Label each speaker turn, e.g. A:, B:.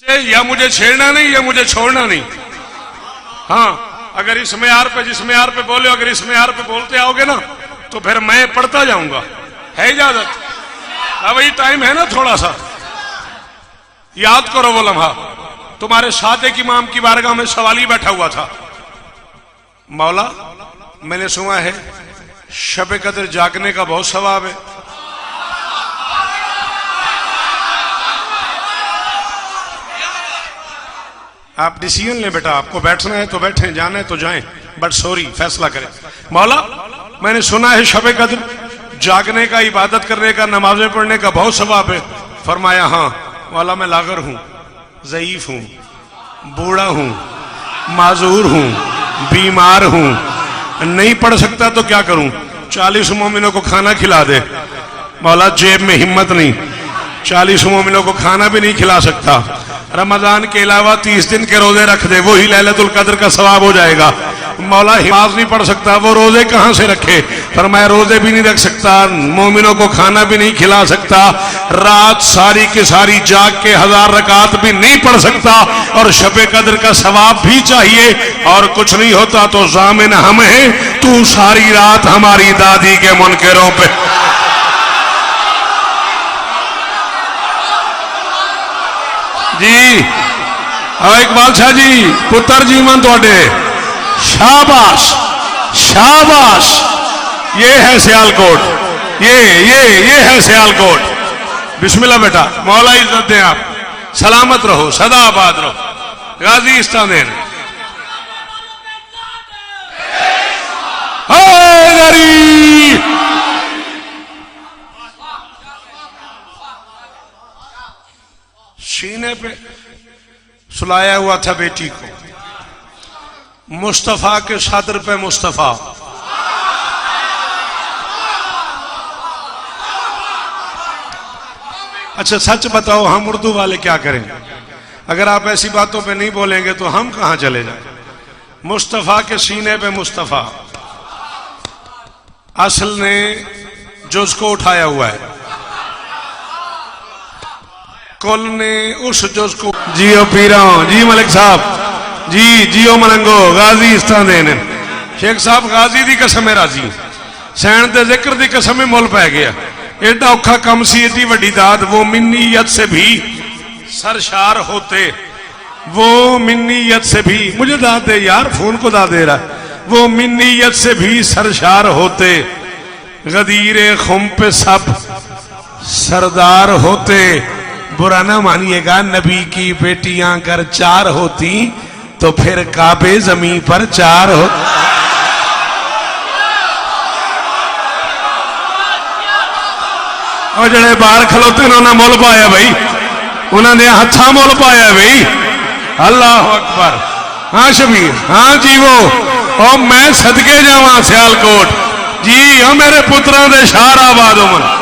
A: या मुझे छेड़ना नहीं या मुझे छोड़ना नहीं। हाँ, अगर इस मेयार पे जिस मेयार पे बोले, अगर इस मेयार पे बोलते आओगे ना तो फिर मैं पढ़ता जाऊंगा। है इजाजत? अब वही टाइम है ना, थोड़ा सा याद करो वो लम्हा। तुम्हारे साथ एक इमाम की बारगाह में सवाली बैठा हुआ था, मौला मैंने सुना है शब कदर जागने का बहुत सवाब है। आप डिसीजन लें बेटा, आपको बैठना है तो बैठें, जाना है तो जाएं, बट सॉरी फैसला करें। मौला मैंने सुना है शब कद्र जागने का, इबादत करने का, नमाजें पढ़ने का बहुत सवाब है। फरमाया हाँ। मौला मैं लागर हूं, ज़ईफ हूं, बूढ़ा हूं, माजूर हूं, बीमार हूं, नहीं पढ़ सकता तो क्या करूं? 40 मोमिनों को खाना खिला दे। मौला जेब में हिम्मत नहीं, 40 मोमिनों को खाना भी नहीं खिला सकता। रमजान के अलावा 30 दिन के रोजे रख दे, वही लैलतुल कद्र का सवाब हो जाएगा। मौला नमाज नहीं पढ़ सकता, वो रोजे कहां से रखे? फरमाया रोजे भी नहीं रख सकता, मोमिनों को खाना भी नहीं खिला सकता, रात सारी की सारी जाग के 1000 रकात भी नहीं पढ़ सकता, और शबे कद्र का सवाब भी चाहिए, और कुछ नहीं होता तो जामिन हम हैं, तू सारी रात हमारी दादी के मुनकरों पे। जी इकबाल शाह जी पुत्र जीवन थोड़े, शाबाश शाबाश। ये है सियालकोट, ये है सियालकोट। बिस्मिल्लाह बेटा, मौला इज्जत दें, आप सलामत रहो, सदा आबाद रहो। गाजी इस्तादेन सीने पे सुलाया हुआ था बेटी को, मुस्तफा के सदर पे मुस्तफा। अच्छा सच बताओ, हम उर्दू वाले क्या करें? अगर आप ऐसी बातों पे नहीं बोलेंगे तो हम कहां चले जाएं? मुस्तफा के सीने पे मुस्तफा, असल ने जुज को उठाया हुआ है, कुल ने उस जुज को। जियो पीरा जी मलिक साहब जी, जियो मलंगो, गाजी इस्तादेन। शेख साहब गाजी दी कसम है राजी, सैन दे जिक्र दी कसम में मुल पै गया। एडा औखा कम सी, एडी वड्डी दाद, वो मिन्नीयत से भी सरशार होते, वो मिन्नीयत से भी, मुझे दाद दे यार, फोन को दाद दे रहा, वो मिन्नीयत से भी सरशार होते, गदीरे खुम पे सब सरदार होते। बुरा ना मानिएगा, नबी की बेटियां अगर 4 होती तो फिर काबे जमीन पर 4 हो। और जड़े बाहर खलोते उन्होंने मुल पाया भाई, उन्होंने हथा मुल पाया भाई। अल्लाह अकबर। हाँ शबीर, हाँ जीवो, और मैं सदके जावा सियालकोट जी, हाँ मेरे पुत्रों दे शार आबाद उमन।